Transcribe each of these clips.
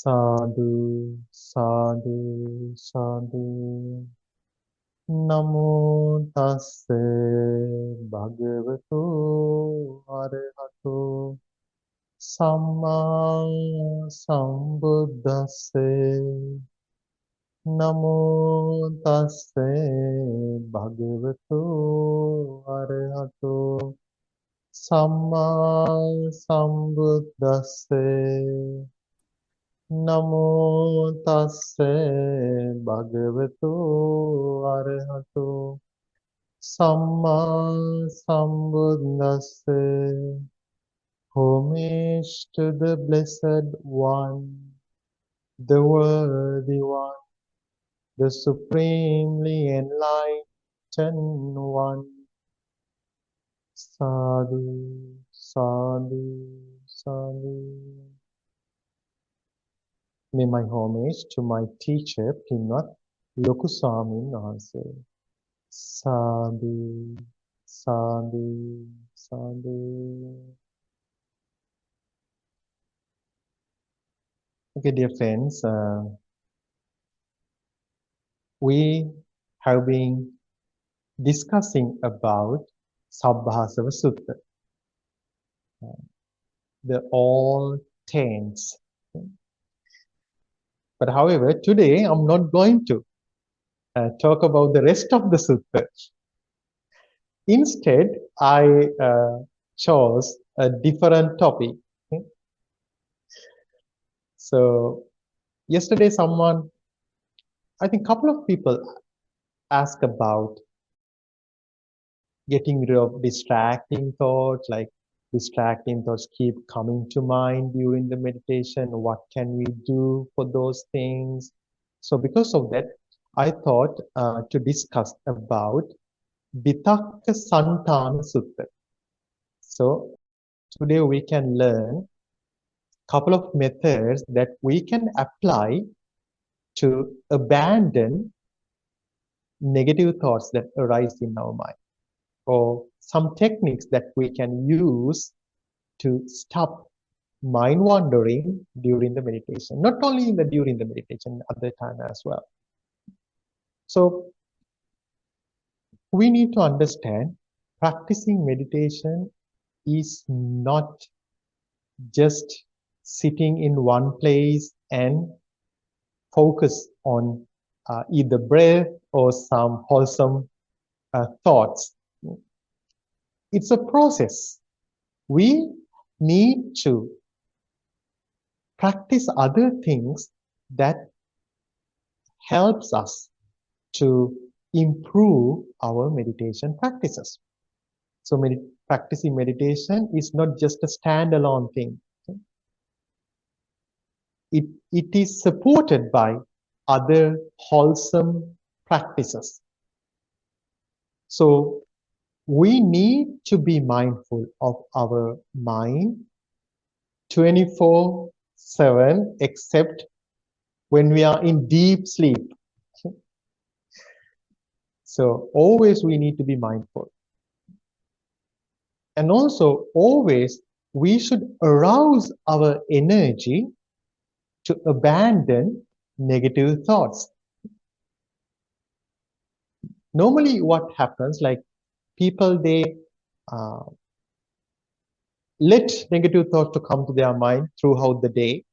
Sadhu, sadhu, sadhu. Namo tassa bhagavato arahato samma sambuddhassa. Namo tassa bhagavato arahato samma sambuddhassa. Namo tassa bhagavato arahato samma sambuddhassa. Homage to the Blessed One, the Worthy One, the Supremely Enlightened One. Sadhu, sadhu, sadhu. May my homage to my teacher, Pinnath Lokuswamin Wahanse. Sadhu, sadhu, sadhu. Okay, dear friends, we have been discussing about Sabbhasava Sutta, the all tense. But however, today I'm not going to talk about the rest of the sutta. Instead, I chose a different topic. So yesterday someone, I think a couple of people asked about getting rid of distracting thoughts, like distracting thoughts keep coming to mind during the meditation. What can we do for those things? So because of that, I thought to discuss about Vitakkasaṇṭhāna sutta. So today we can learn a couple of methods that we can apply to abandon negative thoughts that arise in our mind, or some techniques that we can use to stop mind wandering during the meditation, not only during the meditation, other time as well. So we need to understand practicing meditation is not just sitting in one place and focus on either breath or some wholesome thoughts. It's a process. We need to practice other things that helps us to improve our meditation practices. So practicing meditation is not just a standalone thing. It is supported by other wholesome practices. So we need to be mindful of our mind 24/7, except when we are in deep sleep. So always we need to be mindful. And also always we should arouse our energy to abandon negative thoughts. Normally what happens, like people, they let negative thoughts to come to their mind throughout the day,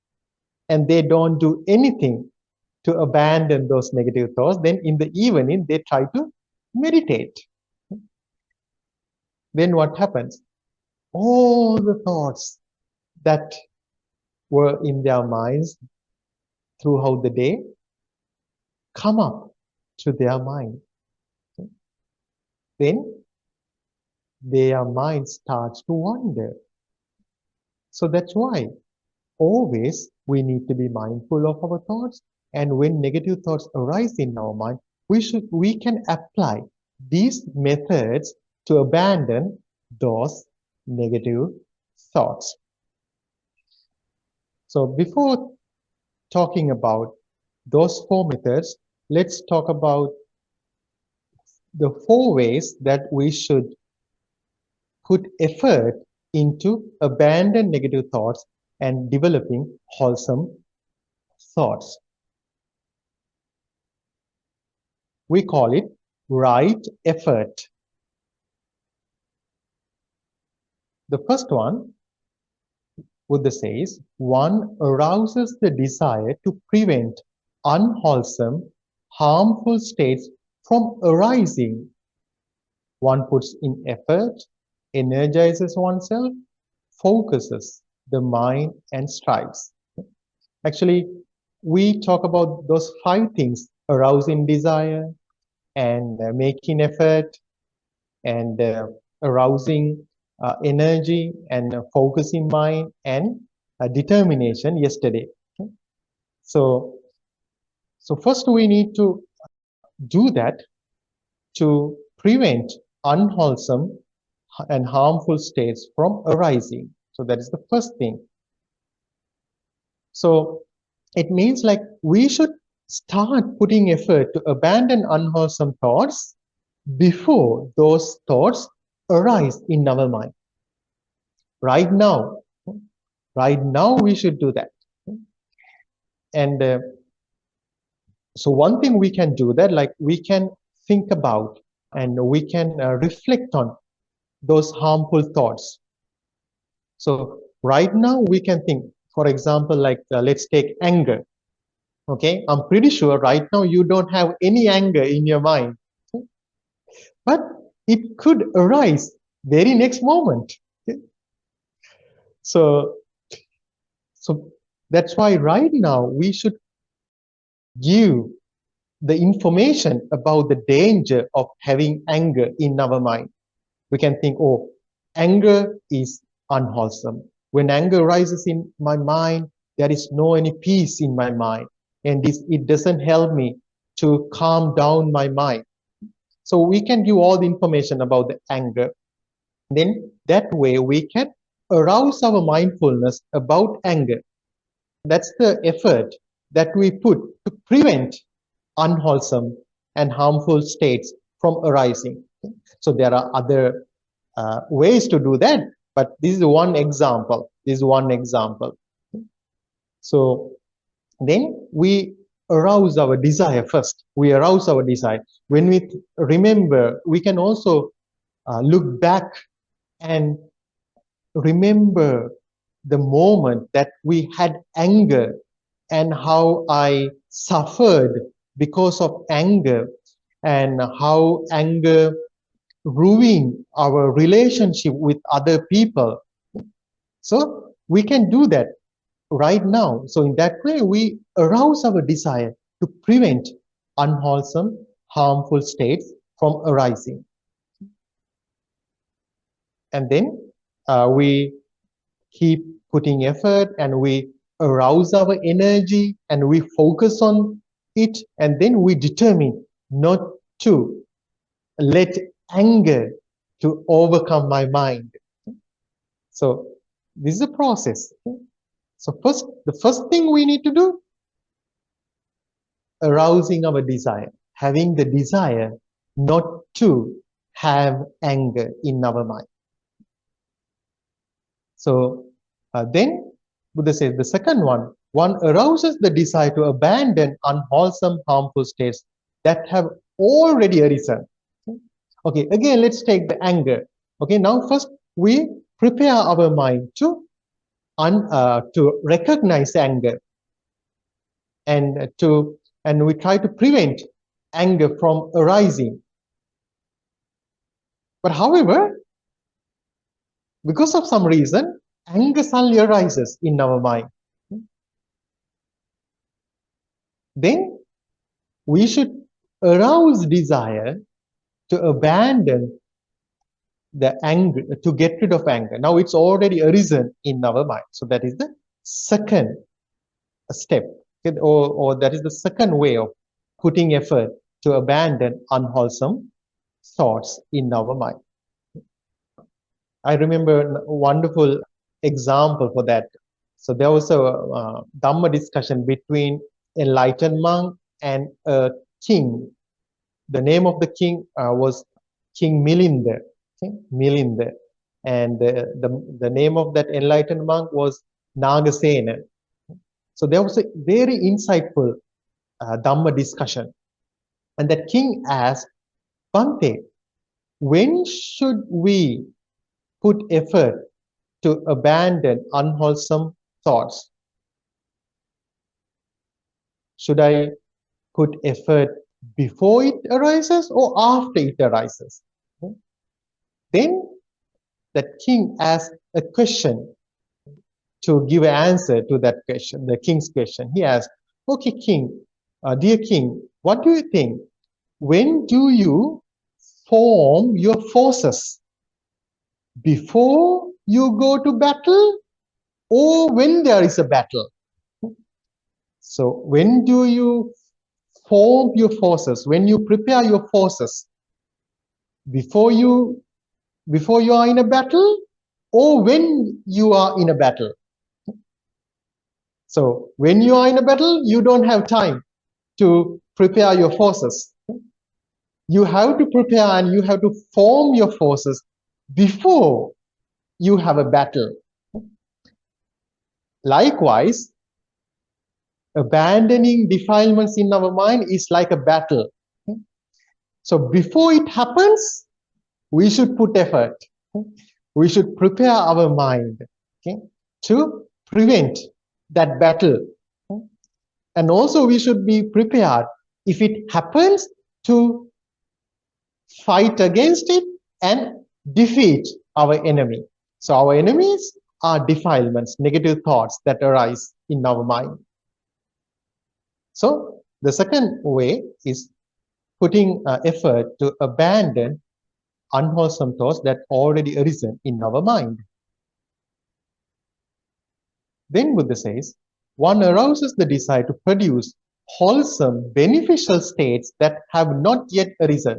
and they don't do anything to abandon those negative thoughts. Then in the evening, they try to meditate. Then what happens? All the thoughts that were in their minds throughout the day come up to their mind. Then their mind starts to wander. So that's why always we need to be mindful of our thoughts. And when negative thoughts arise in our mind, we can apply these methods to abandon those negative thoughts. So before talking about those 4 methods, let's talk about the 4 ways that we should put effort into abandon negative thoughts and developing wholesome thoughts. We call it right effort. The first one, Buddha says, one arouses the desire to prevent unwholesome, harmful states from arising. One puts in effort, energizes oneself, focuses the mind and strives. Actually, we talk about those 5 things: arousing desire and making effort and arousing energy and focusing mind and determination yesterday. Okay? So first we need to do that to prevent unwholesome and harmful states from arising. So that is the first thing. So it means like we should start putting effort to abandon unwholesome thoughts before those thoughts arise in our mind. Right now we should do that. And so one thing we can do that, like we can think about and we can reflect on those harmful thoughts. So right now we can think, for example, like let's take anger. Okay, I'm pretty sure right now you don't have any anger in your mind, but it could arise very next moment. Okay? So that's why right now we should give the information about the danger of having anger in our mind. We can think, oh, anger is unwholesome. When anger rises in my mind, there is no any peace in my mind, and it doesn't help me to calm down my mind. So we can give all the information about the anger. Then that way we can arouse our mindfulness about anger. That's the effort that we put to prevent unwholesome and harmful states from arising. So there are other ways to do that, but this is one example. So then we arouse our desire first. We arouse our desire. When we remember, we can also look back and remember the moment that we had anger and how I suffered because of anger, and how anger ruined our relationship with other people. So we can do that right now. So in that way, we arouse our desire to prevent unwholesome, harmful states from arising. And then we keep putting effort and we arouse our energy and we focus on it, and then we determine not to let anger to overcome my mind. So this is a process. So the first thing we need to do, arousing our desire, having the desire not to have anger in our mind. So then Buddha says the second one arouses the desire to abandon unwholesome, harmful states that have already arisen. Okay, again, let's take the anger. Okay, now first we prepare our mind to recognize anger, and we try to prevent anger from arising. But however, because of some reason, anger suddenly arises in our mind. Then we should arouse desire to abandon the anger, to get rid of anger. Now it's already arisen in our mind. So that is the second step, okay? Or that is the second way of putting effort to abandon unwholesome thoughts in our mind. I remember a wonderful example for that. So there was a Dhamma discussion between enlightened monk and a king. The name of the king was King Milinda. Okay? Milinda. And the name of that enlightened monk was Nagasena. So there was a very insightful Dhamma discussion. And the king asked, Bhante, when should we put effort to abandon unwholesome thoughts? Should I put effort before it arises or after it arises? Then the king asked a question to give an answer to that question, the king's question. He asked, okay, king, dear king, what do you think? When do you form your forces? Before you go to battle or when there is a battle? So when do you form your forces? When you prepare your forces? Before you are in a battle or when you are in a battle? So when you are in a battle, you don't have time to prepare your forces. You have to prepare and you have to form your forces before you have a battle. Likewise, abandoning defilements in our mind is like a battle. So before it happens, we should put effort. We should prepare our mind, to prevent that battle. And also we should be prepared if it happens to fight against it and defeat our enemy. So our enemies are defilements, negative thoughts that arise in our mind. So the second way is putting effort to abandon unwholesome thoughts that already arisen in our mind. Then Buddha says, one arouses the desire to produce wholesome, beneficial states that have not yet arisen.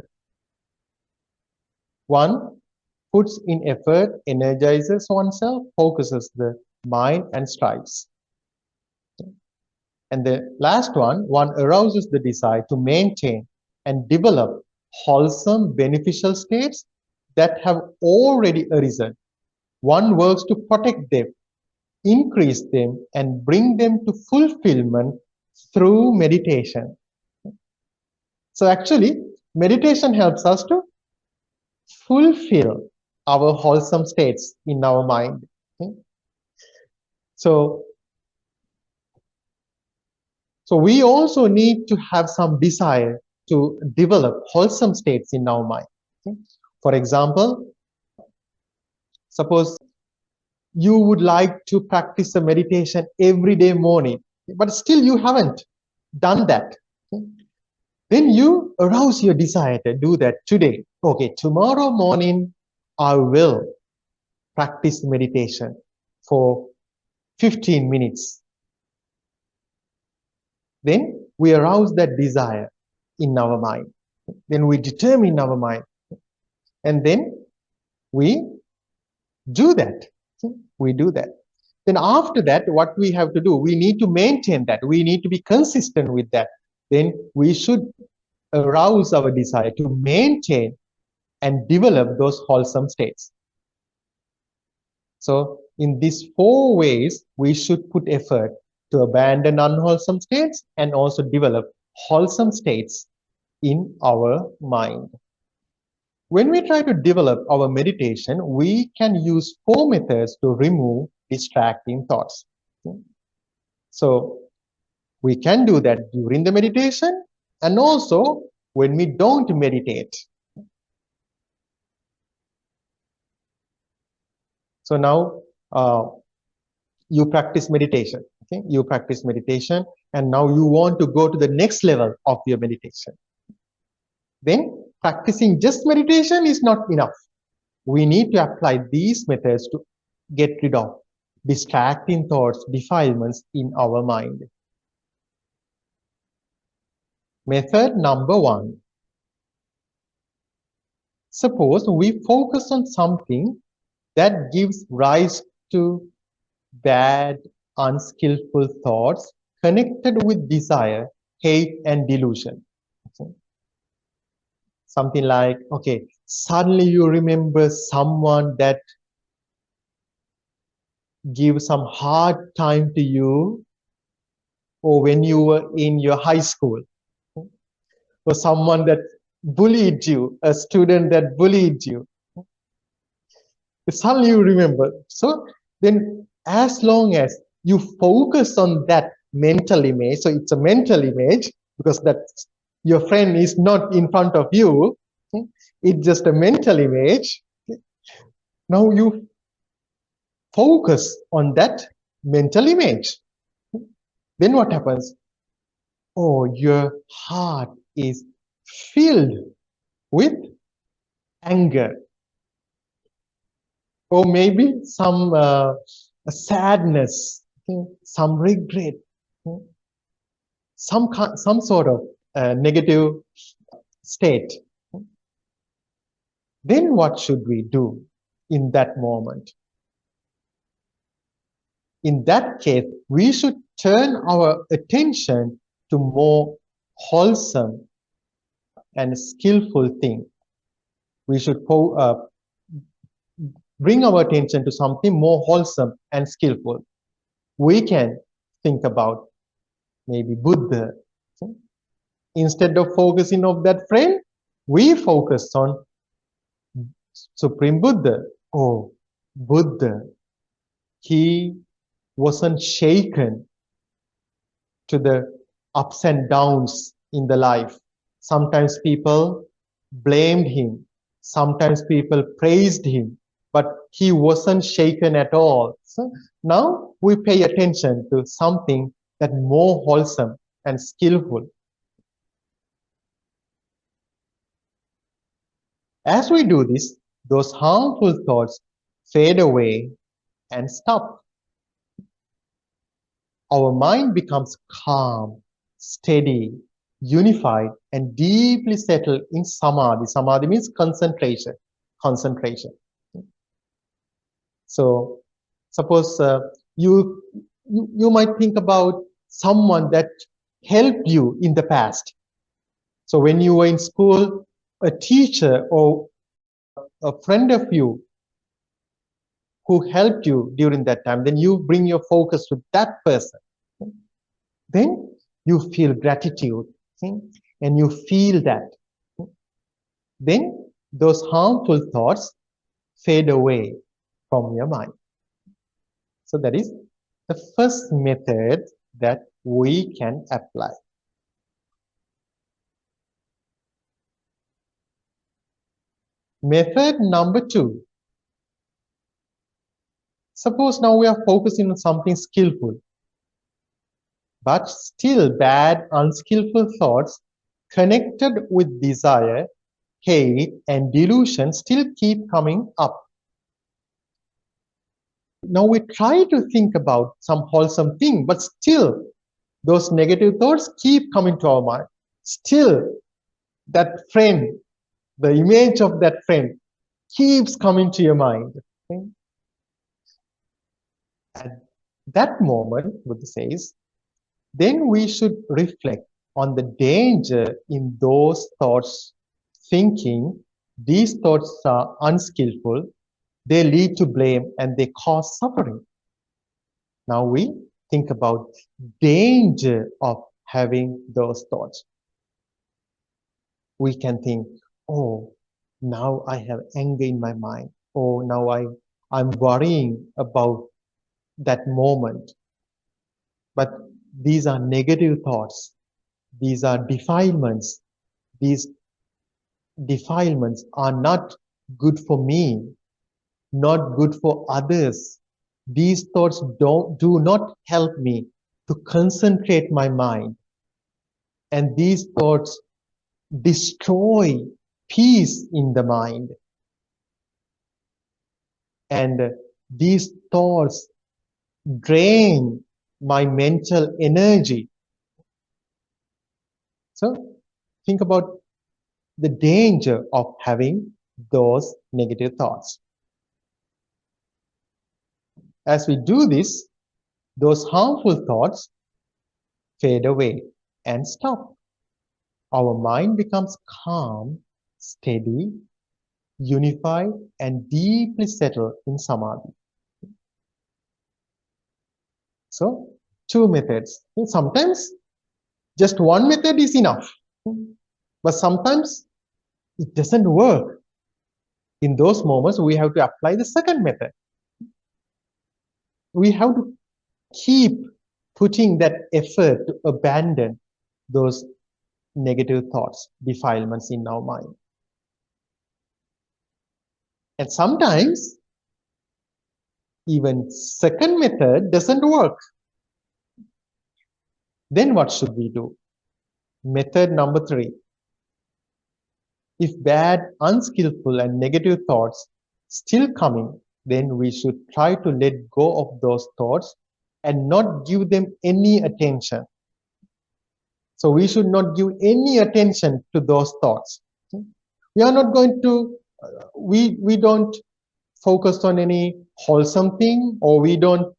One puts in effort, energizes oneself, focuses the mind and strives. And the last one arouses the desire to maintain and develop wholesome, beneficial states that have already arisen. One works to protect them, increase them, and bring them to fulfillment through meditation. So actually, meditation helps us to fulfill our wholesome states in our mind. So we also need to have some desire to develop wholesome states in our mind. For example, suppose you would like to practice a meditation every day morning, but still you haven't done that. Then you arouse your desire to do that today. Okay, tomorrow morning I will practice meditation for 15 minutes. Then we arouse that desire in our mind. Then we determine our mind. And then we do that. We do that. Then after that, what we have to do, we need to maintain that. We need to be consistent with that. Then we should arouse our desire to maintain and develop those wholesome states. So in these 4 ways, we should put effort to abandon unwholesome states and also develop wholesome states in our mind. When we try to develop our meditation, we can use 4 methods to remove distracting thoughts. So we can do that during the meditation and also when we don't meditate. So now you practice meditation. Okay? You practice meditation and now you want to go to the next level of your meditation. Then practicing just meditation is not enough. We need to apply these methods to get rid of distracting thoughts, defilements in our mind. Method number 1. Suppose we focus on something that gives rise to bad, unskillful thoughts connected with desire, hate, and delusion. Okay. Something like, okay, suddenly you remember someone that gives some hard time to you, or when you were in your high school, or someone that bullied you, a student that bullied you. Suddenly you remember. So then as long as you focus on that mental image, so it's a mental image because that your friend is not in front of you, it's just a mental image. Now you focus on that mental image. Then what happens? Oh, your heart is filled with anger, or maybe some sadness, some regret, some sort of negative state. Then what should we do in that moment? In that case, we should turn our attention to more wholesome and skillful thing. We should bring our attention to something more wholesome and skillful. We can think about maybe Buddha. Instead of focusing on that friend, we focus on Supreme Buddha. Oh, Buddha, he wasn't shaken to the ups and downs in the life. Sometimes people blamed him. Sometimes people praised him, but he wasn't shaken at all. So now we pay attention to something that more wholesome and skillful. As we do this, those harmful thoughts fade away and stop. Our mind becomes calm, steady, unified, and deeply settled in samadhi. Samadhi means concentration. Concentration. So, suppose you might think about someone that helped you in the past. So, when you were in school, a teacher or a friend of you who helped you during that time, then you bring your focus to that person. Then you feel gratitude, and you feel that. Then those harmful thoughts fade away from your mind. So that is the first method that we can apply. Method number 2. Suppose now we are focusing on something skillful, but still bad, unskillful thoughts connected with desire, hate, and delusion still keep coming up. Now we try to think about some wholesome thing, but still those negative thoughts keep coming to our mind. Still that friend, the image of that friend keeps coming to your mind. Okay? At that moment, Buddha says, then we should reflect on the danger in those thoughts, thinking these thoughts are unskillful, they lead to blame and they cause suffering. Now we think about danger of having those thoughts. We can think, oh, now I have anger in my mind. Oh, now I'm worrying about that moment. But these are negative thoughts. These are defilements. These defilements are not good for me, not good for others. These thoughts do not help me to concentrate my mind. And these thoughts destroy peace in the mind. And these thoughts drain my mental energy. So think about the danger of having those negative thoughts. As we do this, those harmful thoughts fade away and stop. Our mind becomes calm, steady, unified, and deeply settled in samadhi. So, two methods. Sometimes just one method is enough, but sometimes it doesn't work. In those moments, we have to apply the second method. We have to keep putting that effort to abandon those negative thoughts, defilements in our mind. And sometimes even second method doesn't work. Then what should we do? Method number 3. If bad, unskillful, and negative thoughts still coming, then we should try to let go of those thoughts and not give them any attention. So we should not give any attention to those thoughts. We are not going to, we don't focus on any wholesome thing, or we don't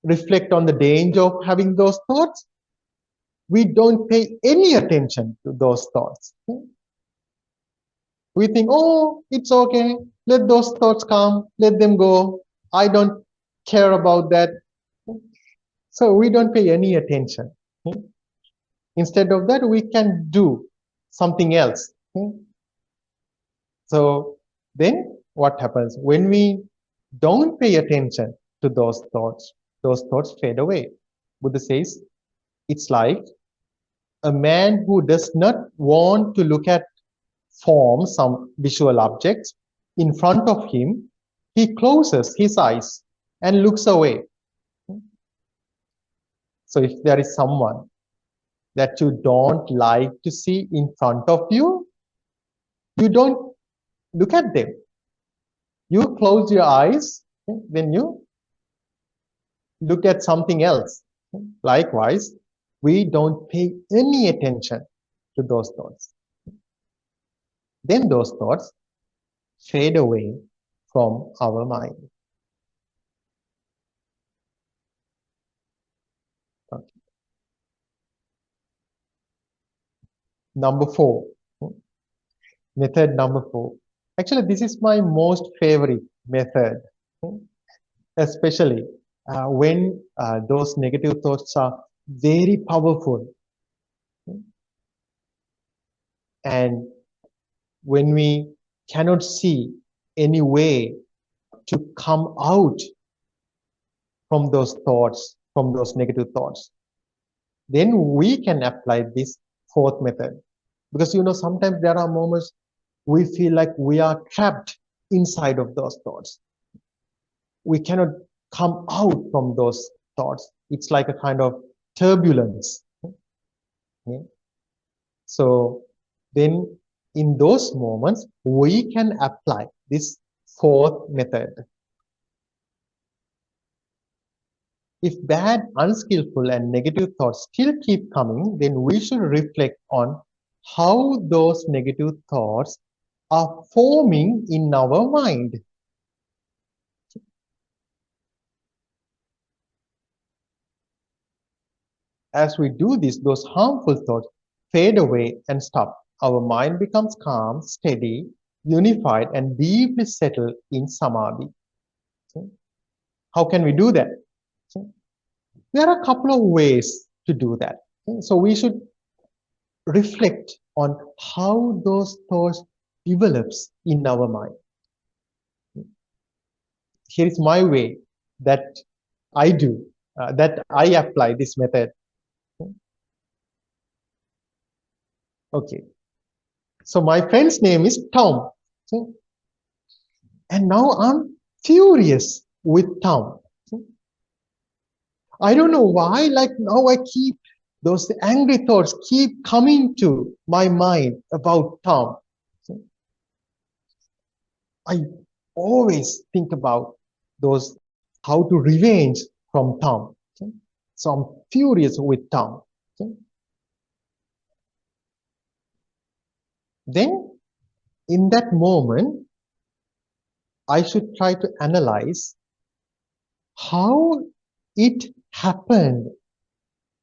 reflect on the danger of having those thoughts. We don't pay any attention to those thoughts. We think, oh, it's okay. Let those thoughts come. Let them go. I don't care about that. So we don't pay any attention. Instead of that, we can do something else. So then what happens? When we don't pay attention to those thoughts fade away. Buddha says, it's like a man who does not want to look at forms, some visual objects in front of him, he closes his eyes and looks away. So if there is someone that you don't like to see in front of you, you don't look at them. You close your eyes, then you look at something else. Likewise, we don't pay any attention to those thoughts. Then those thoughts fade away from our mind. Okay. Number 4. Method number 4. Actually, this is my most favorite method, especially when those negative thoughts are very powerful. And when we cannot see any way to come out from those thoughts, from those negative thoughts, then we can apply this 4th method. Because, sometimes there are moments we feel like we are trapped inside of those thoughts. We cannot come out from those thoughts. It's like a kind of turbulence. Okay? So then in those moments, we can apply this 4th method. If bad, unskillful, and negative thoughts still keep coming, then we should reflect on how those negative thoughts are forming in our mind. As we do this, those harmful thoughts fade away and stop. Our mind becomes calm, steady, unified, and deeply settled in samadhi. How can we do that? There are a couple of ways to do that. So we should reflect on how those thoughts develops in our mind. Here is my way that I do, that I apply this method. Okay. So my friend's name is Tom. And now I'm furious with Tom. I don't know why, like now I keep those angry thoughts keep coming to my mind about Tom. I always think about those, how to revenge from Tom. So I'm furious with Tom. Then in that moment, I should try to analyze how it happened,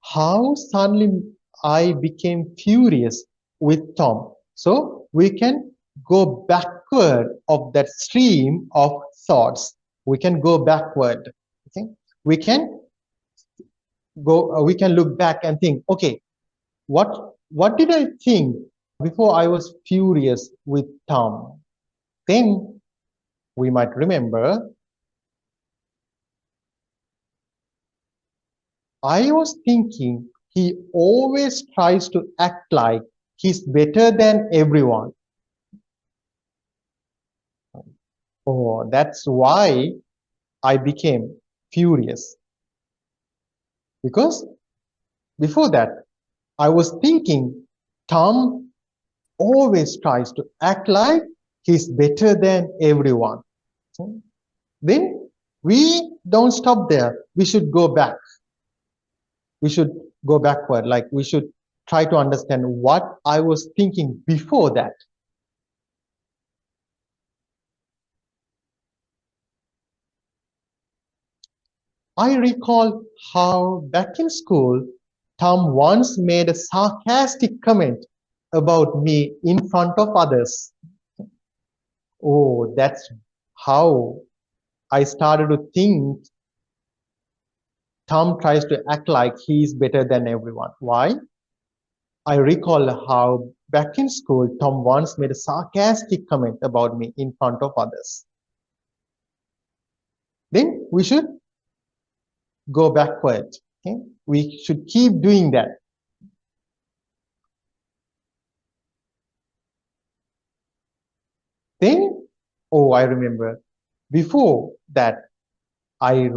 how suddenly I became furious with Tom. So we can go backward of that stream of thoughts. We can go backward. Okay? We can we can look back and think, okay, what did I think before I was furious with Tom? Then we might remember, I was thinking he always tries to act like he's better than everyone. Oh, that's why I became furious. Because before that, I was thinking Tom always tries to act like he's better than everyone. Then we don't stop there. We should go back. We should go backward. Like we should try to understand what I was thinking before that. I recall how back in school, Tom once made a sarcastic comment about me in front of others. Oh, that's how I started to think Tom tries to act like he's better than everyone. Why? I recall how back in school, Tom once made a sarcastic comment about me in front of others. Then we should go backward. Okay? We should keep doing that. Then, oh, I remember, before that, I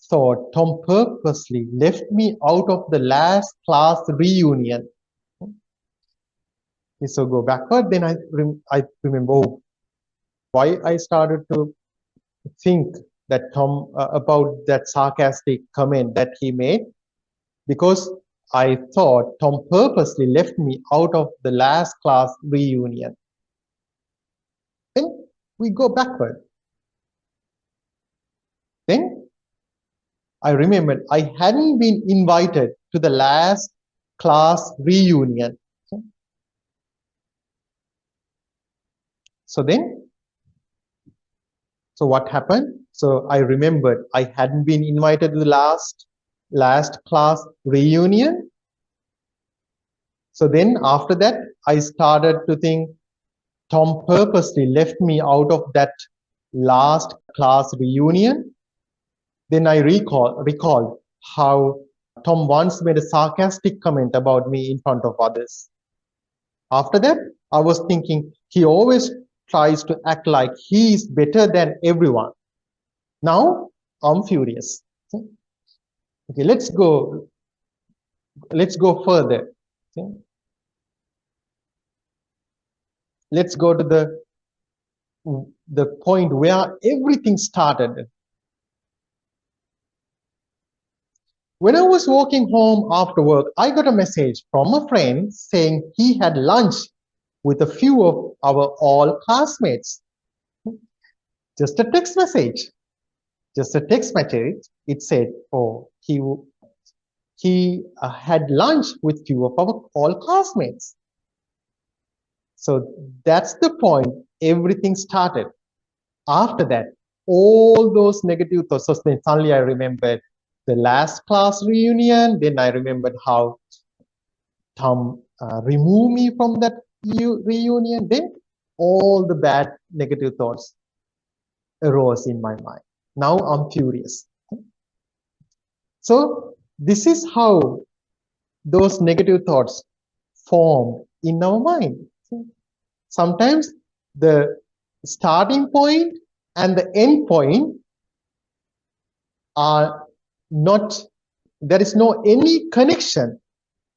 thought Tom purposely left me out of the last class reunion. So go backward, then I remember, oh, why I started to think that Tom about that sarcastic comment that he made, because I thought Tom purposely left me out of the last class reunion. Then we go backward. Then I remembered I hadn't been invited to the last class reunion. So what happened? So I remembered I hadn't been invited to the last class reunion. So then after that, I started to think Tom purposely left me out of that last class reunion. Then I recalled how Tom once made a sarcastic comment about me in front of others. After that, I was thinking he always tries to act like he is better than everyone. Now I'm furious. Okay, let's go further. Okay. Let's go to the point where everything started. When I was walking home after work, I got a message from a friend saying he had lunch with a few of our all classmates. Just a text message. Just a text message. It said, oh, he had lunch with few of our all classmates. So that's the point everything started. After that, all those negative thoughts. So suddenly I remembered the last class reunion. Then I remembered how Tom removed me from that reunion. Then all the bad negative thoughts arose in my mind. Now I'm furious. So this is how those negative thoughts form in our mind. Sometimes the starting point and the end point are not, there is no any connection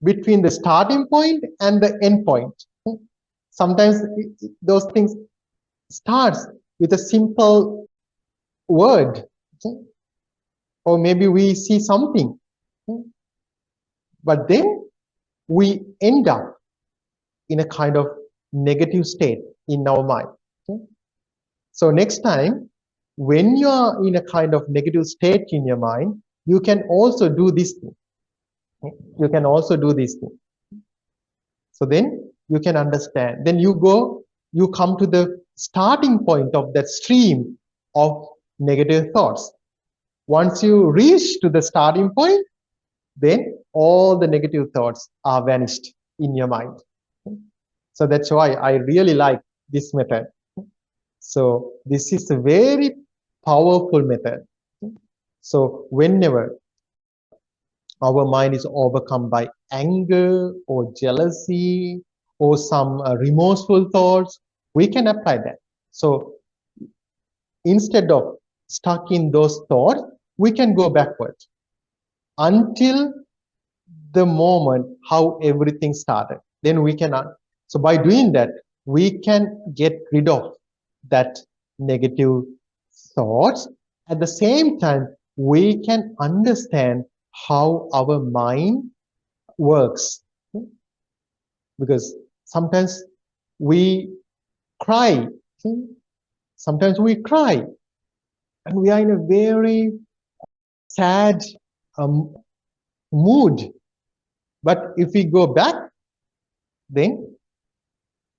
between the starting point and the end point. Sometimes those things starts with a simple word, or maybe we see something, but then we end up in a kind of negative state in our mind. So next time, when you are in a kind of negative state in your mind, you can also do this thing. You can also do this thing. So then you can understand. Then you come to the starting point of that stream of negative thoughts. Once you reach to the starting point, then all the negative thoughts are vanished in your mind. So that's why I really like this method. So this is a very powerful method. So whenever our mind is overcome by anger or jealousy or some remorseful thoughts, we can apply that. So instead of stuck in those thoughts, we can go backward until the moment how everything started. Then we cannot. So by doing that, we can get rid of that negative thoughts. At the same time, we can understand how our mind works. Because sometimes we cry. Sometimes we cry. And we are in a very sad mood. But if we go back, then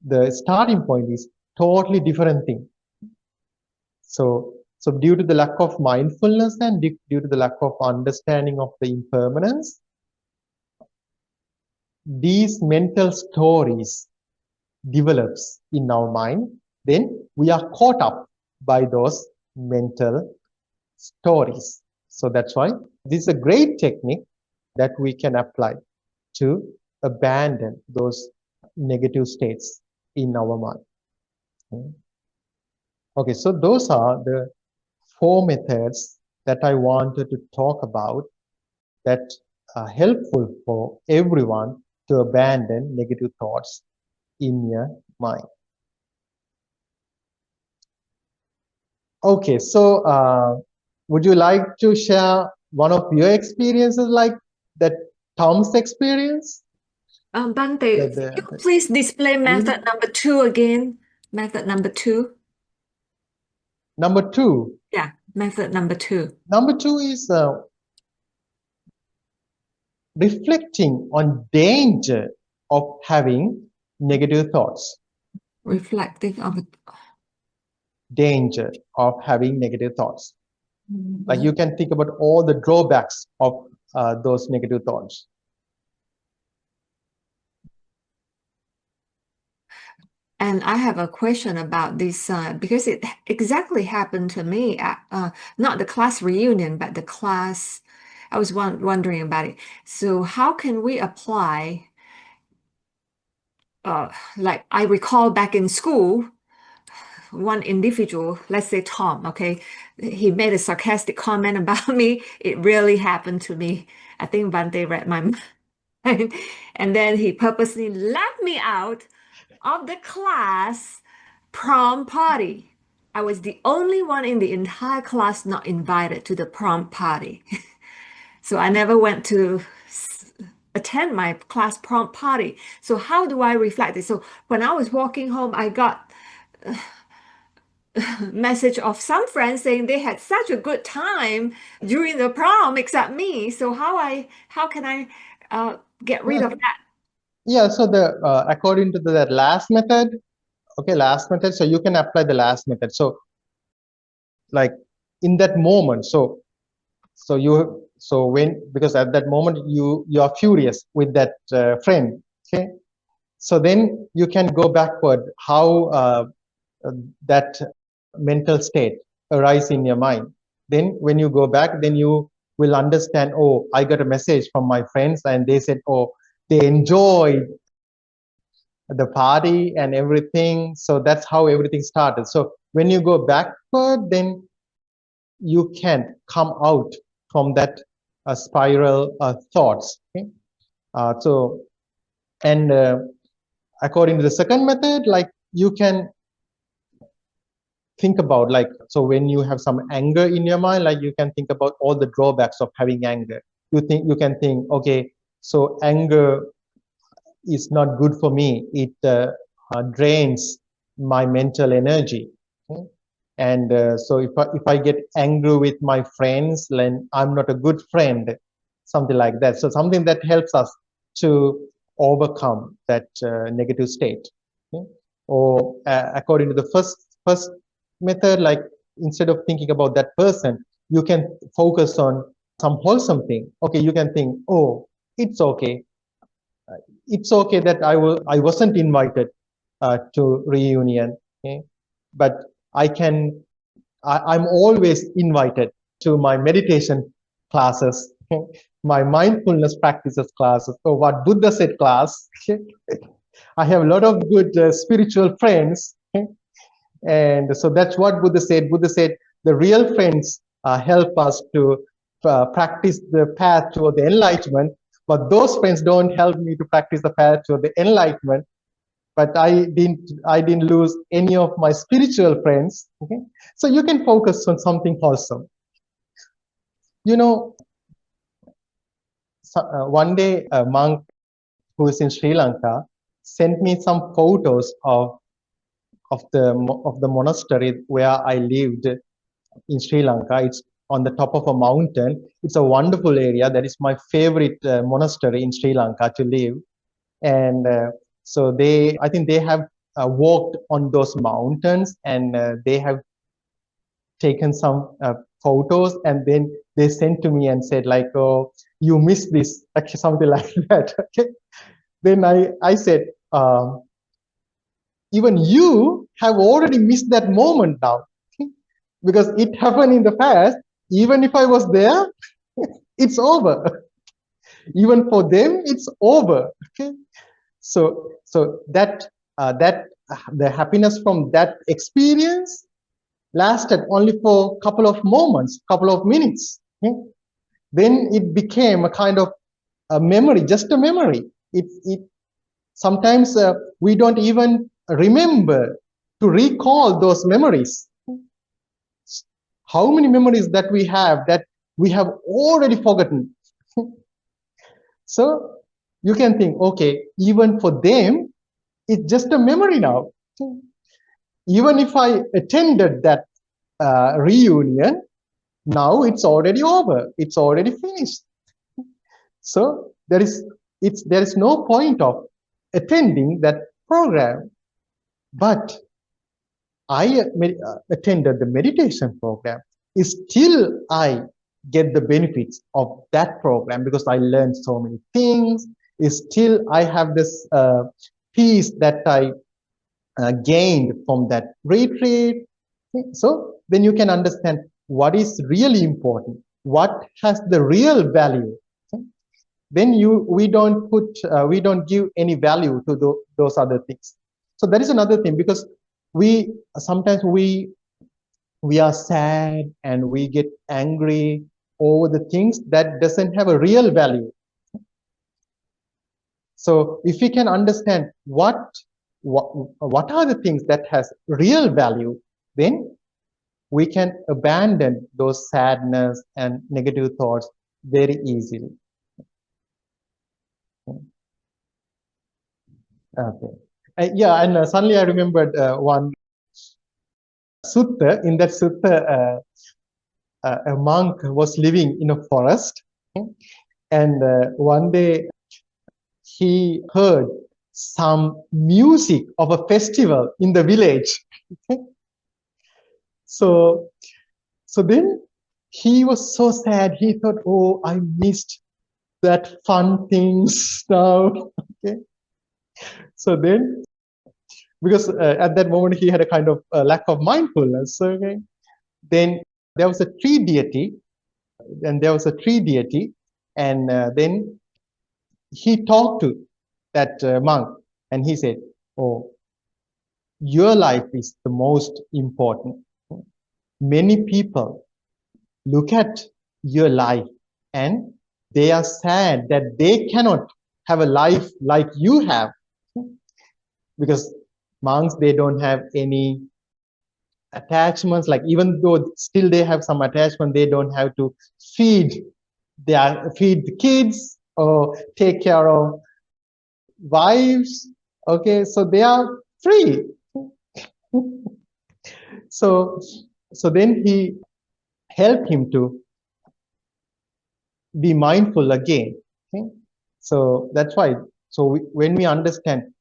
the starting point is totally different thing. So due to the lack of mindfulness and due to the lack of understanding of the impermanence, these mental stories develops in our mind. Then we are caught up by those mental stories. So that's why this is a great technique that we can apply to abandon those negative states in our mind. Okay, so those are the 4 methods that I wanted to talk about that are helpful for everyone to abandon negative thoughts in your mind. Okay, so would you like to share one of your experiences like that Tom's experience? Bhante, can you please display method number 2 again? Method number 2. Number 2. Yeah, method number 2. Number 2 is reflecting on danger of having negative thoughts. Reflecting on Danger of having negative thoughts. Like you can think about all the drawbacks of those negative thoughts. And I have a question about this because it exactly happened to me at not the class reunion, but the class. I was wondering about it. So how can we apply? Like I recall back in school, one individual, let's say Tom, okay, he made a sarcastic comment about me. It really happened to me. I think Bante read my mind. And then he purposely left me out of the class prom party. I was the only one in the entire class not invited to the prom party. So I never went to attend my class prom party. So how do I reflect this? So when I was walking home, I got message of some friends saying they had such a good time during the prom except me. So how can I get rid of that? Yeah, so the according to the last method, okay, last method, so you can apply the last method. So like in that moment, so when, because at that moment you are furious with that friend, okay, so then you can go backward how that mental state arise in your mind. Then when you go back, then you will understand, oh, I got a message from my friends and they said, oh, they enjoyed the party and everything. So that's how everything started. So when you go backward, then you can come out from that spiral thoughts. Okay? And according to the second method, like you can think about, like, so when you have some anger in your mind, like you can think about all the drawbacks of having anger. You can think, okay, so anger is not good for me. It drains my mental energy. Okay? And so if I get angry with my friends, then I'm not a good friend, something like that. So something that helps us to overcome that negative state. Okay? Or according to the first method, like instead of thinking about that person, you can focus on some wholesome thing. Okay, you can think, oh, it's okay. It's okay that I wasn't invited to reunion. Okay? But I'm always invited to my meditation classes, my mindfulness practices classes, or what Buddha said class. I have a lot of good spiritual friends. And so that's what Buddha said. Buddha said the real friends help us to practice the path toward the enlightenment, but those friends don't help me to practice the path toward the enlightenment. But I didn't lose any of my spiritual friends. Okay? So you can focus on something wholesome. You know, one day a monk who is in Sri Lanka sent me some photos of the monastery where I lived in Sri Lanka. It's on the top of a mountain. It's a wonderful area. That is my favorite monastery in Sri Lanka to live. And so I think they have walked on those mountains, and they have taken some photos, and then they sent to me and said like, oh, you missed this, actually something like that. Okay. Then I said, even you have already missed that moment now, because it happened in the past. Even if I was there, it's over. Even for them, it's over. Okay. So that the happiness from that experience lasted only for a couple of moments, couple of minutes. Okay? Then it became a kind of a memory, just a memory. It sometimes we don't even remember to recall those memories. How many memories that we have already forgotten. So you can think, okay, even for them, it's just a memory now. Even if I attended that reunion, now it's already over. It's already finished. So there is no point of attending that program. But I attended the meditation program. Still, I get the benefits of that program because I learned so many things. Still, I have this peace that I gained from that retreat. Okay? So then you can understand what is really important, what has the real value. Okay? Then we don't give any value to those other things. So that is another thing, because sometimes we are sad and we get angry over the things that doesn't have a real value. So if we can understand what are the things that has real value, then we can abandon those sadness and negative thoughts very easily. Okay. Yeah, and suddenly I remembered one sutta. In that sutta, a monk was living in a forest, and one day he heard some music of a festival in the village. So then he was so sad. He thought, oh, I missed that fun things now. Okay. So then, because at that moment he had a kind of lack of mindfulness. Okay. Then there was a tree deity, and then he talked to that monk, and he said, oh, your life is the most important. Many people look at your life and they are sad that they cannot have a life like you have, because monks, they don't have any attachments. Like, even though still they have some attachment, they don't have to feed the kids or take care of wives. Okay, so they are free. So then he helped him to be mindful again. Okay? So that's why. So when we understand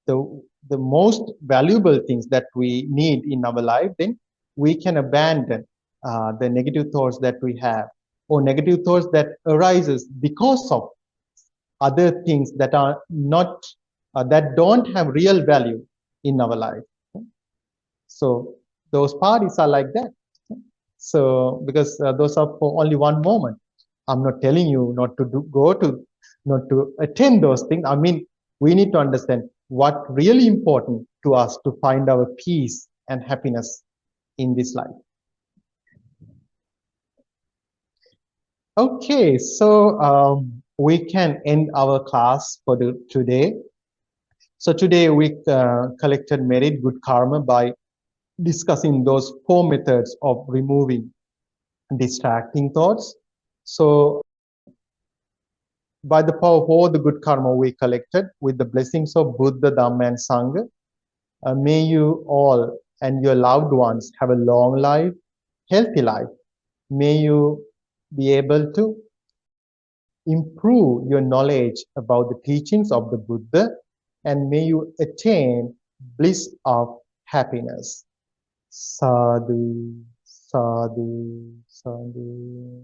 the most valuable things that we need in our life, then we can abandon the negative thoughts that we have. or negative thoughts that arises because of other things that are not, that don't have real value in our life. So those parties are like that. So because those are for only one moment. I'm not telling you not to not to attend those things. I mean, we need to understand what really important to us to find our peace and happiness in this life. Okay, so we can end our class for today. So today we collected merit, good karma by discussing those 4 methods of removing distracting thoughts. So by the power of all the good karma we collected with the blessings of Buddha, Dhamma, and Sangha, may you all and your loved ones have a long life, healthy life. May you be able to improve your knowledge about the teachings of the Buddha, and may you attain bliss of happiness. Sadhu, sadhu, sadhu.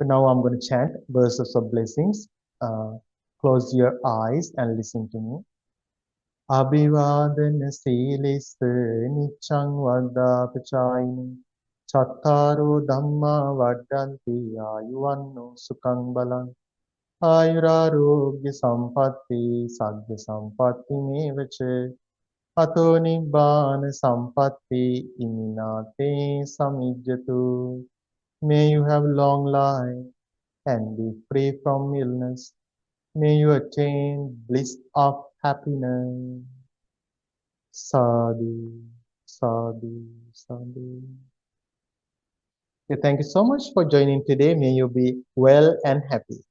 Now I'm going to chant verses of blessings. Close your eyes and listen to me. Abhivadana silissa niccang vaddapachayini chattaro dhamma vaddanti ayuvanno sukhang balang ayurarogya sampatti sagga sampatti mevache ato nibbana sampatti iminate samijjatu. May you have long life and be free from illness. May you attain bliss of happiness. Sadhu, sadhu, sadhu. Okay, thank you so much for joining today. May you be well and happy.